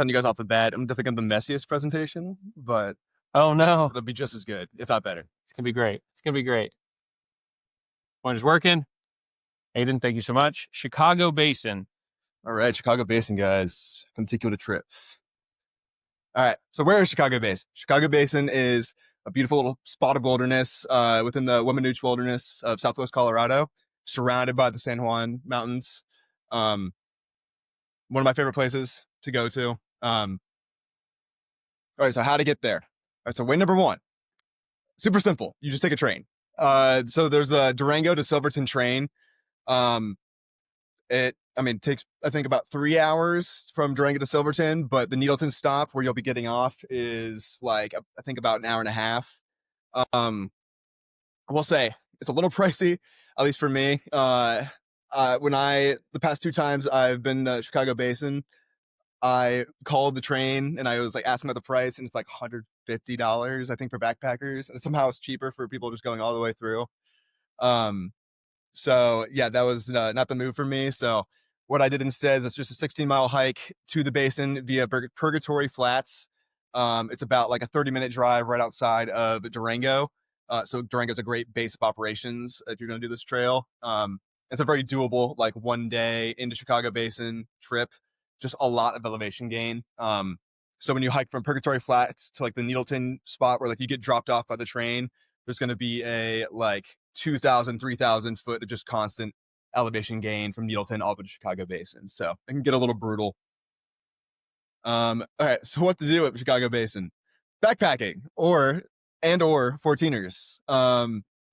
telling you guys off the bat, I'm definitely the messiest presentation, but Oh no, it'll be just as good, if not better. it's gonna be great. It's gonna be great. Point is working. Aidan, thank you so much. Chicago Basin. All right, Chicago Basin, guys. Come take you on a trip. All right, so where is Chicago Basin? Chicago Basin is a beautiful little spot of wilderness within the Weminuche Wilderness of Southwest Colorado, surrounded by the San Juan Mountains. Um, One of my favorite places to go to. All right, so how to get there? All right, so way number one, super simple. You just take a train. So there's a Durango to Silverton train. Um, it takes, I think, about 3 hours from Durango to Silverton, but the Needleton stop where you'll be getting off is like, I think, about an hour and a half. Um, I will say it's a little pricey, at least for me. The past 2 times I've been to Chicago Basin, I called the train and I was like asking about the price, and it's like $150, I think, for backpackers. And somehow it's cheaper for people just going all the way through. Um, so yeah, that was not the move for me. So what I did instead is it's just a 16-mile hike to the basin via Purgatory Flats. It's about like a 30-minute drive right outside of Durango. So Durango's a great base of operations if you're going to do this trail. It's a very doable, like, 1 day into Chicago Basin trip. Just a lot of elevation gain. So when you hike from Purgatory Flats to like the Needleton spot where like you get dropped off by the train, there's going to be a like 2,000, 3,000 foot of just constant elevation gain from Needleton all the way to Chicago Basin. So it can get a little brutal. All right, so what to do at Chicago Basin? Backpacking or 14ers.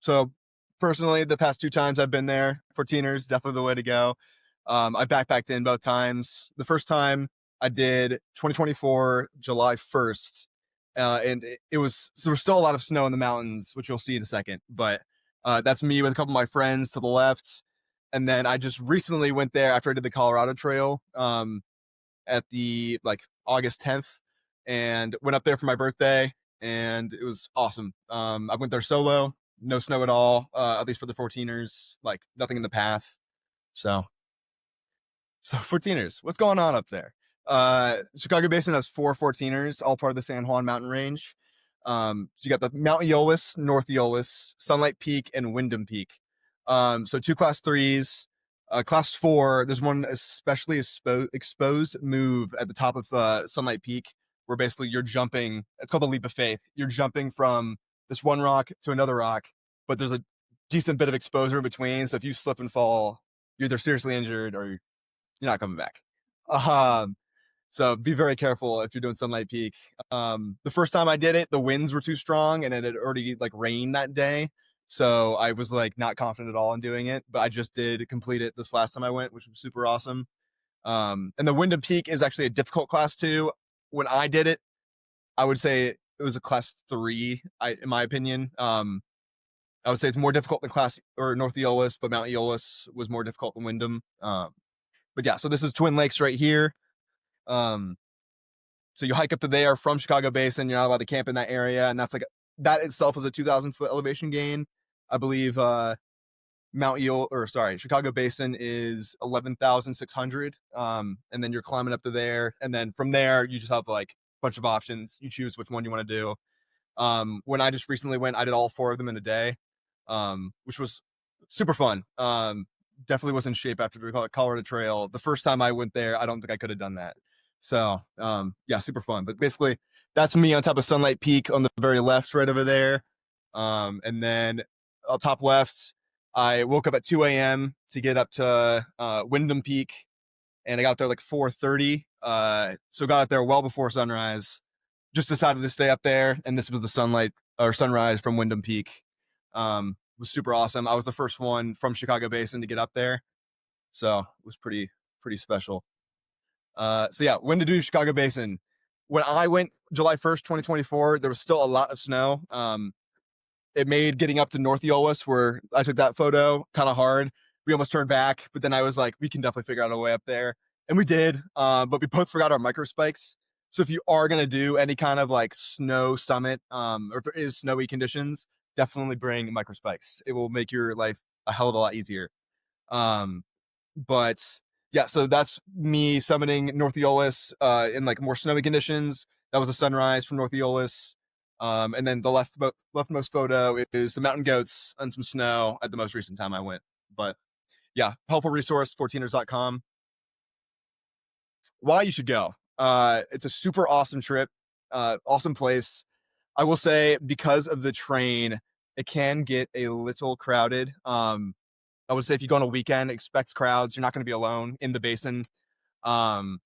So personally, the past 2 times I've been there, 14ers definitely the way to go. I backpacked in both times. The first time I did 2024 July 1st, and it was, so there was still a lot of snow in the mountains, which you'll see in a second. But that's me with a couple of my friends to the left. And then I just recently went there after I did the Colorado Trail at the like August 10th, and went up there for my birthday, and it was awesome. I went there solo, no snow at all, at least for the 14ers, like nothing in the path. So 14ers, what's going on up there? Chicago Basin has 4 14ers, all part of the San Juan Mountain Range. So you got the Mount Eolas, North Eolas, Sunlight Peak, and Windham Peak. So 2 class 3s. Class 4, there's one especially exposed move at the top of Sunlight Peak, where basically you're jumping. It's called the leap of faith. You're jumping from this one rock to another rock, but there's a decent bit of exposure in between. So if you slip and fall, you're either seriously injured or you're not coming back. So be very careful if you're doing Sunlight Peak. The first time I did it, the winds were too strong and it had already like rained that day. So I was like not confident at all in doing it, but I just did complete it this last time I went, which was super awesome. And the Windham Peak is actually a difficult class 2. When I did it, I would say it was a class 3, in my opinion. I would say it's more difficult than North Eolas, but Mount Eolas was more difficult than Windham. But yeah, so this is Twin Lakes right here. So you hike up to there from Chicago Basin. You're not allowed to camp in that area, and that's like, that itself is a 2,000 foot elevation gain. I believe Chicago Basin is 11,600. And then you're climbing up to there, and then from there you just have like a bunch of options. You choose which one you want to do. When I just recently went, I did all 4 of them in a day, which was super fun. Definitely was in shape after the Colorado Trail. The first time I went there, I don't think I could have done that. So yeah, super fun. But basically, that's me on top of Sunlight Peak on the very left, right over there. And then on top left, I woke up at 2 a.m. to get up to Windham Peak, and I got up there like 4:30. So got up there well before sunrise. Just decided to stay up there, and this was the sunrise from Windham Peak. It was super awesome. I was the first one from Chicago Basin to get up there, so it was pretty special. So yeah, when to do Chicago Basin? When I went July 1st, 2024, there was still a lot of snow. It made getting up to North Eolas, where I took that photo, kind of hard. We almost turned back, but then I was like, we can definitely figure out a way up there, and we did. But we both forgot our micro spikes. So if you are gonna do any kind of like snow summit, or if there is snowy conditions, definitely bring micro spikes. It will make your life a hell of a lot easier. But yeah, so that's me summiting North Aeolus in like more snowy conditions. That was a sunrise from North Aeolus. And then the leftmost photo is the mountain goats and some snow at the most recent time I went. But yeah, helpful resource, 14ers.com. Why you should go. It's a super awesome trip, awesome place. I will say because of the train, it can get a little crowded. I would say if you go on a weekend, expect crowds. You're not going to be alone in the basin. Um,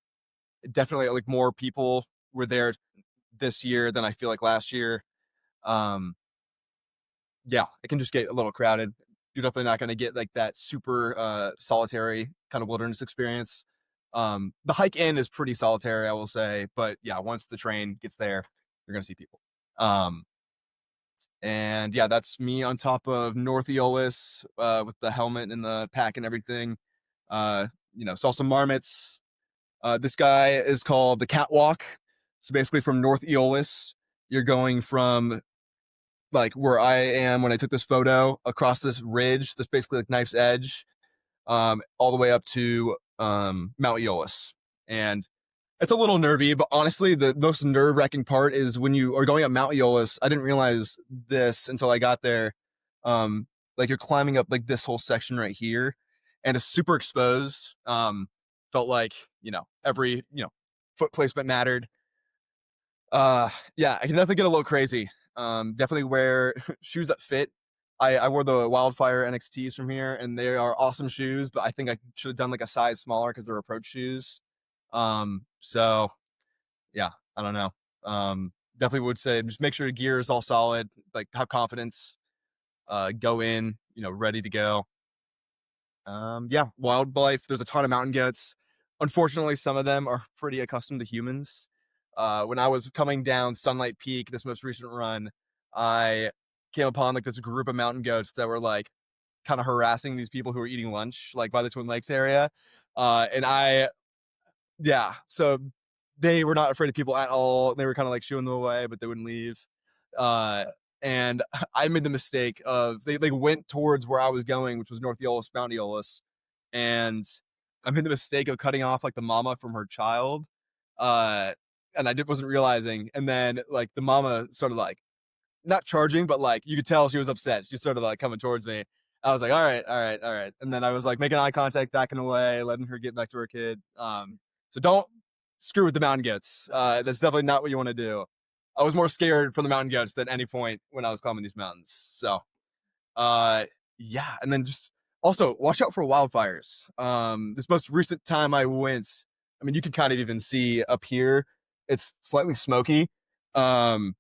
Definitely like more people were there this year than I feel like last year. Um, yeah, it can just get a little crowded. You're definitely not going to get like that super solitary kind of wilderness experience. The hike in is pretty solitary, I will say, but yeah, once the train gets there, you're going to see people. Um, and yeah, that's me on top of North Aeolus with the helmet and the pack and everything. Uh, saw some marmots. This guy is called the Catwalk. So basically, from North Aeolus, you're going from like where I am when I took this photo across this ridge, that's basically like knife's edge, all the way up to Mount Aeolus. And it's a little nervy, but honestly, the most nerve wracking part is when you are going up Mount Aeolus. I didn't realize this until I got there. Um, like you're climbing up like this whole section right here, and it's super exposed. Felt like every foot placement mattered. Yeah, I can definitely get a little crazy. Definitely wear shoes that fit. I wore the Wildfire NXTs from here, and they are awesome shoes. But I think I should have done like a size smaller because they're approach shoes. So yeah, I don't know. Definitely would say just make sure the gear is all solid. Like have confidence. Go in, ready to go. Yeah, wildlife. There's a ton of mountain goats. Unfortunately, some of them are pretty accustomed to humans. When I was coming down Sunlight Peak, this most recent run, I came upon like this group of mountain goats that were like kind of harassing these people who were eating lunch, like by the Twin Lakes area. And yeah, so they were not afraid of people at all. They were kind of like shooing them away, but they wouldn't leave. Uh, and I made the mistake of they went towards where I was going, which was North Aeolus, Mount Aeolus, and I made the mistake of cutting off like the mama from her child, uh, and wasn't realizing. And then like the mama started like not charging, but like you could tell she was upset. She started like coming towards me. I was like, all right, all right, all right. And then I was like making eye contact, backing away, letting her get back to her kid. So don't screw with the mountain goats. That's definitely not what you want to do. I was more scared from the mountain goats than any point when I was climbing these mountains. So, uh, yeah. And then just also watch out for wildfires. This most recent time I went, I mean, you can kind of even see up here, it's slightly smoky. Um,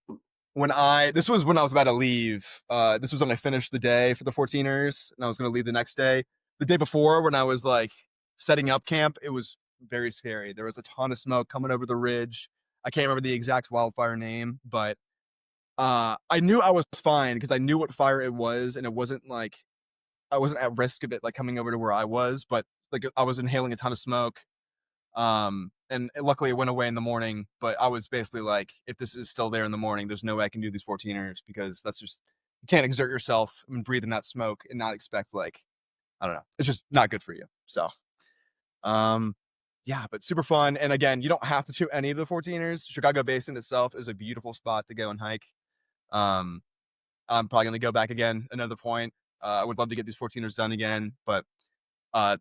this was when I was about to leave. This was when I finished the day for the 14ers and I was going to leave the next day. The day before, when I was like setting up camp, it was very scary. There was a ton of smoke coming over the ridge. I can't remember the exact wildfire name, but I knew I was fine because I knew what fire it was, and it wasn't like I wasn't at risk of it like coming over to where I was, but like I was inhaling a ton of smoke. And luckily it went away in the morning, but I was basically like, if this is still there in the morning, there's no way I can do these 14ers because that's just, you can't exert yourself and breathe in that smoke and not expect like, I don't know. It's just not good for you. So, um, yeah, but super fun. And again, you don't have to do any of the 14ers. Chicago Basin itself is a beautiful spot to go and hike. Um, I'm probably going to go back again another point. I would love to get these 14ers done again, but, uh,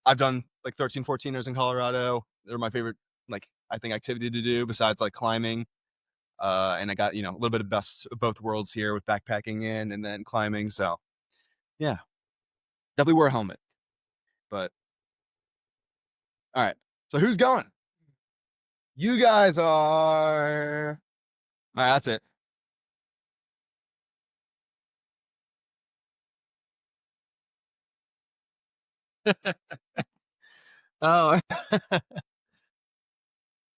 I've done like 13, 14ers in Colorado. They're my favorite, like, I think activity to do besides like climbing. And I got, a little bit of best of both worlds here with backpacking in and then climbing. So yeah, definitely wear a helmet. But all right. So who's going? You guys are. All right, that's it. Oh,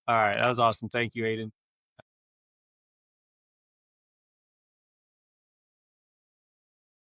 all right. That was awesome. Thank you, Aidan.